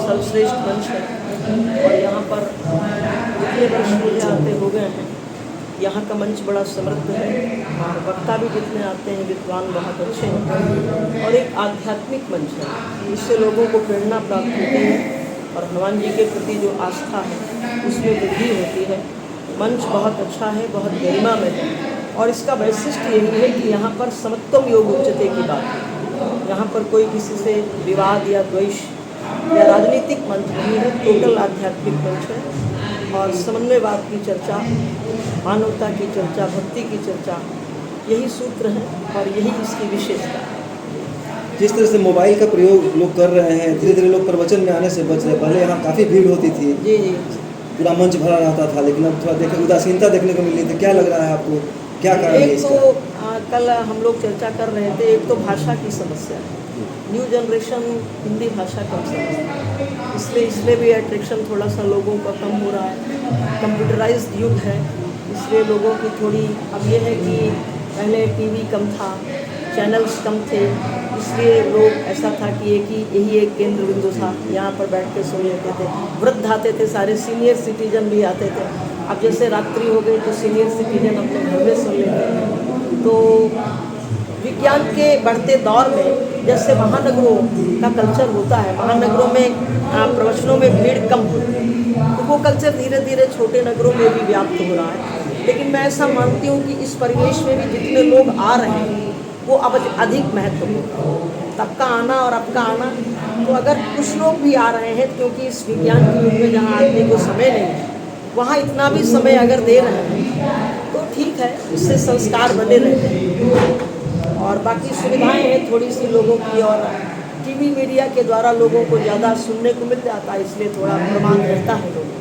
सर्वश्रेष्ठ मंच है और यहाँ पर जितने वर्ष मुझे आते हो गए हैं, यहाँ का मंच बड़ा समृद्ध है और वक्ता भी जितने आते हैं विद्वान बहुत अच्छे हैं और एक आध्यात्मिक मंच है। इससे लोगों को प्रेरणा प्राप्त होती है और हनुमान जी के प्रति जो आस्था है उसमें वृद्धि होती है। मंच बहुत अच्छा है, बहुत गरिमा में है और इसका वैशिष्ट्य यही है कि यहाँ पर समत्वम योग उच्चते की बात है। यहाँ पर कोई किसी से विवाद या द्वेष या राजनीतिक मंच नहीं है, टोटल आध्यात्मिक मंच है और समन्वयवाद की चर्चा, मानवता की चर्चा, भक्ति की चर्चा, यही सूत्र है और यही इसकी विशेषता है। जिस तरह से मोबाइल का प्रयोग लोग कर रहे हैं, धीरे धीरे लोग प्रवचन में आने से बच रहे हैं। पहले यहाँ काफ़ी भीड़ होती थी, जी जी, पूरा मंच भरा रहता था, लेकिन अब थोड़ा देखे उदासीनता देखने को मिल रही थी। क्या लग रहा है आपको, क्या कारण है इसका? एक तो कल हम लोग चर्चा कर रहे थे, एक तो भाषा की समस्या है। न्यू जनरेशन हिंदी भाषा कम समझती है, इसलिए भी अट्रैक्शन थोड़ा सा लोगों का कम हो रहा है। कंप्यूटराइज्ड युग है, इसलिए लोगों की थोड़ी अब ये है कि पहले टीवी कम था, चैनल्स कम थे, इसलिए लोग ऐसा था कि यही एक केंद्र बिंदु था, यहाँ पर बैठ के सुन लेते थे। वृद्ध आते थे, सारे सीनियर सिटीजन भी आते थे। अब जैसे रात्रि हो गई तो सीनियर सिटीजन अपने घर में सुन लेते हैं। तो विज्ञान के बढ़ते दौर में जैसे महानगरों का कल्चर होता है, महानगरों में प्रवचनों में भीड़ कम होती है, तो वो कल्चर धीरे धीरे छोटे नगरों में भी व्याप्त हो रहा है। लेकिन मैं ऐसा मानती हूँ कि इस परिवेश में भी जितने लोग आ रहे हैं वो अब अधिक महत्वपूर्ण है। तब का आना और अब का आना, तो अगर कुछ लोग भी आ रहे हैं क्योंकि इस विज्ञान के युग में जहाँ आदमी को समय नहीं है, वहाँ इतना भी समय अगर दे रहे हैं तो ठीक है, इससे संस्कार बने रहते हैं और बाकी सुविधाएं हैं थोड़ी सी लोगों की, और टीवी मीडिया के द्वारा लोगों को ज़्यादा सुनने को मिल जाता है, इसलिए थोड़ा प्रमाण रहता है लोगों।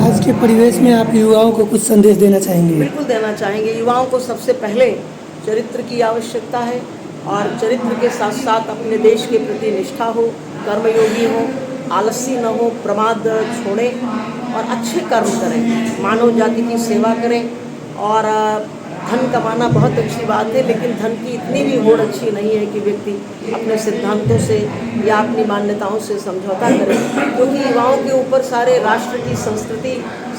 आज के परिवेश में आप युवाओं को कुछ संदेश देना चाहेंगे? बिल्कुल देना चाहेंगे। युवाओं को सबसे पहले चरित्र की आवश्यकता है और चरित्र के साथ साथ अपने देश के प्रति निष्ठा हो, कर्मयोगी हो, आलसी न हो, प्रमाद छोड़ें और अच्छे कर्म करें, मानव जाति की सेवा करें। और धन कमाना बहुत अच्छी बात है, लेकिन धन की इतनी भी होड़ अच्छी नहीं है कि व्यक्ति अपने सिद्धांतों से या अपनी मान्यताओं से समझौता करे, क्योंकि युवाओं के ऊपर सारे राष्ट्र की संस्कृति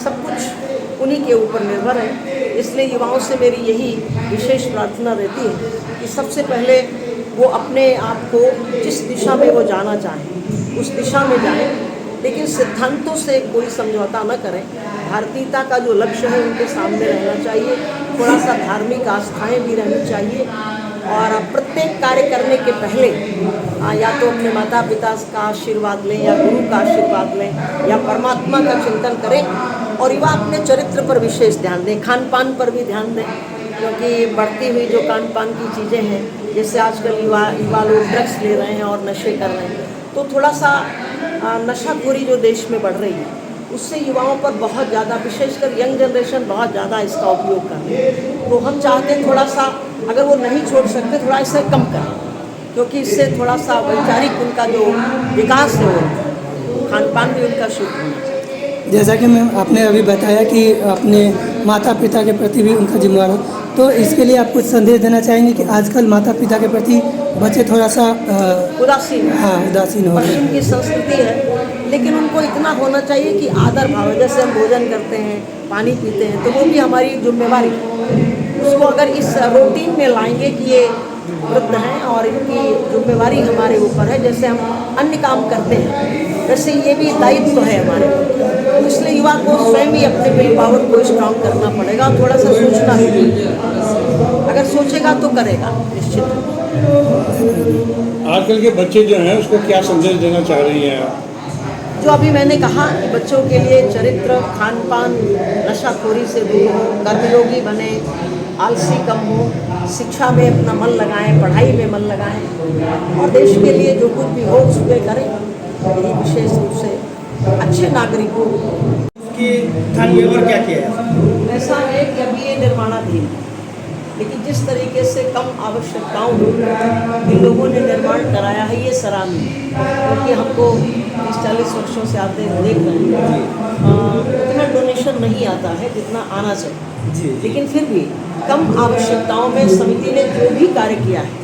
सब कुछ उन्हीं के ऊपर निर्भर है। इसलिए युवाओं से मेरी यही विशेष प्रार्थना रहती है कि सबसे पहले वो अपने आप को जिस दिशा में वो जाना चाहें उस दिशा में जाएं, लेकिन सिद्धांतों से कोई समझौता न करें। भारतीयता का जो लक्ष्य है उनके सामने रहना चाहिए, थोड़ा सा धार्मिक आस्थाएं भी रहनी चाहिए और प्रत्येक कार्य करने के पहले या तो अपने माता पिता का आशीर्वाद लें या गुरु का आशीर्वाद लें या परमात्मा का चिंतन करें। और युवा अपने चरित्र पर विशेष ध्यान दें, खान पान पर भी ध्यान दें, क्योंकि बढ़ती हुई जो खान पान की चीज़ें हैं, जैसे आजकल युवा लोग ड्रग्स ले रहे हैं और नशे कर रहे हैं, तो थोड़ा सा नशाखोरी जो देश में बढ़ रही है उससे युवाओं पर बहुत ज़्यादा, विशेषकर यंग जनरेशन बहुत ज़्यादा इसका उपयोग कर रही है। तो हम चाहते हैं थोड़ा सा, अगर वो नहीं छोड़ सकते थोड़ा इसे कम करें, क्योंकि इससे थोड़ा सा वैचारिक उनका जो विकास है वो खान पान भी उनका शुद्ध होना चाहिए। जैसा कि मैम आपने अभी बताया कि अपने माता पिता के प्रति भी उनका जिम्मेवार हो, तो इसके लिए आप कुछ संदेश देना चाहेंगे कि आजकल माता पिता के प्रति बच्चे थोड़ा सा उदासीन हो रहे हैं। पश्चिम की संस्कृति है, लेकिन उनको इतना होना चाहिए कि आदर भाव, जैसे हम भोजन करते हैं, पानी पीते हैं, तो वो भी हमारी जिम्मेवारी है। उसको अगर इस रूटीन में लाएंगे कि ये वृद्ध हैं और इनकी जिम्मेवारी हमारे ऊपर है, जैसे हम अन्य काम करते हैं वैसे ये भी दायित्व है हमारे ऊपर। तो इसलिए युवा को स्वयं ही अपने विल पावर को स्ट्रॉन्ग करना पड़ेगा, थोड़ा सा सोचना भी, अगर सोचेगा तो करेगा निश्चित। आजकल के बच्चे जो हैं उसको क्या संदेश देना चाह रही हैं आप? जो अभी मैंने कहा कि बच्चों के लिए चरित्र, खान पान, नशाखोरी से दूर हो, कर्मयोगी बने, आलसी कम हो, शिक्षा में अपना मन लगाएं, पढ़ाई में मन लगाएं और देश के लिए जो कुछ भी हो उस पर करें, यही विशेष रूप से अच्छे नागरिकों की स्थान में और क्या किया है? ऐसा है कि अभी ये निर्माणाधीन है, लेकिन जिस तरीके से कम आवश्यकताओं में इन लोगों ने निर्माण कराया है ये सराहनीय है, क्योंकि हमको 30-40 वर्षों से आते देख रहे हैं उतना डोनेशन नहीं आता है जितना आना चाहिए, लेकिन फिर भी कम आवश्यकताओं में समिति ने जो भी कार्य किया है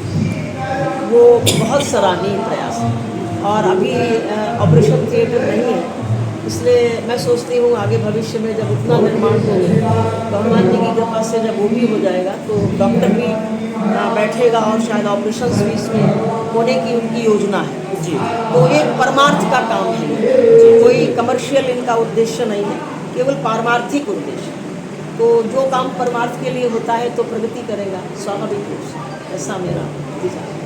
वो बहुत सराहनीय प्रयास है। और अभी ऑपरेशन थिएटर नहीं है, इसलिए मैं सोचती हूँ आगे भविष्य में जब उतना निर्माण होगा तो हनुमान जी की कृपा से जब वो भी हो जाएगा तो डॉक्टर भी बैठेगा और शायद ऑपरेशन भी इसमें होने की उनकी योजना है जी। तो एक परमार्थ का काम है, कोई कमर्शियल इनका उद्देश्य नहीं है, केवल पारमार्थिक उद्देश्य। तो जो काम परमार्थ के लिए होता है तो प्रगति करेगा स्वाभाविक रूप से, ऐसा मेरा विचार है।